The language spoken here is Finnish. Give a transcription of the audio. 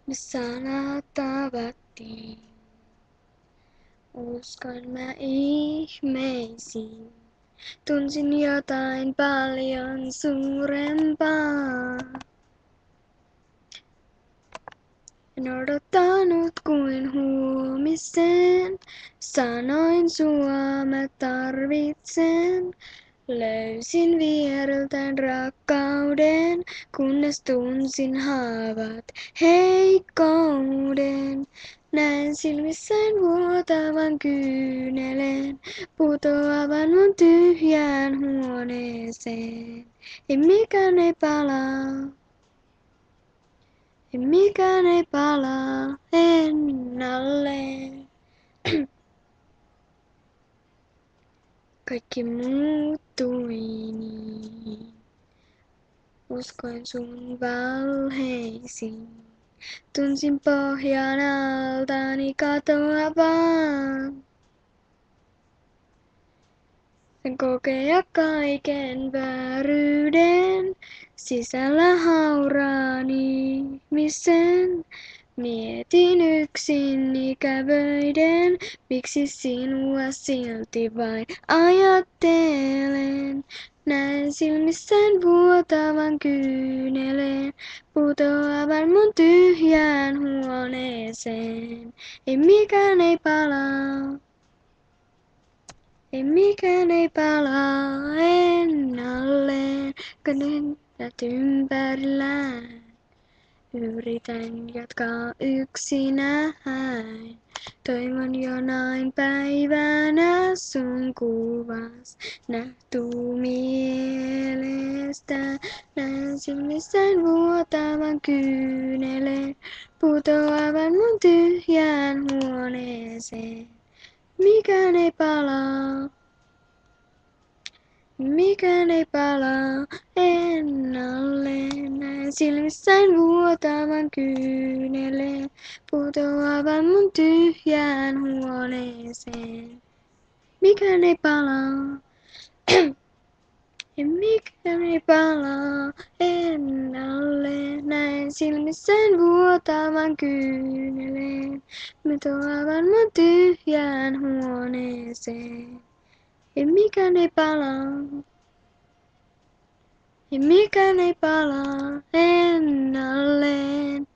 Me sanat tavattiin, uskon mä ihmeisiin. Tunsin jotain paljon suurempaa. En odottanut kuin huomiseen, sanoin sua mä tarvitsen. Löysin viereltäin rakkauden, kunnes tunsin haavat heikkouden. Näin silmissäin vuotavan kyyneleen, putoavan mun tyhjään huoneeseen. Ei mikään ei palaa, ei mikään ei palaa ennalleen. Kaikki muuttui niin. Uskoin sun valheisiin. Tunsin pohjan altani katoavan. Sen kokea kaiken vääryyden. Sisällä hauraan ihmisen. Mietin yksin ikävöiden, miksi sinua silti vain ajattelen. Näen silmissäin vuotavan kyyneleen, putoavan mun tyhjään huoneeseen. Ei mikään ei palaa, ei mikään ei palaa ennalleen, kun nyt ympärillään. Yritän jatkaa yksinäin. Toivon jonain päivänä sun kuvas nähtuu mielestä. Näen silmissäin vuotavan kyyneleen, putoavan mun tyhjään huoneeseen. Mikään ei palaa, mikään ei palaa ennalleen. Näen silmissäin vuotavan kyyneleen, putoavan mun tyhjään huoneeseen. Mikään ei palaa, ja mikään ei palaa ennalleen. Näen silmissäin vuotavan kyyneleen, putoavan mun tyhjään huoneeseen. Ja mikään ei palaa. Ja mikään ei palaa ennalleen.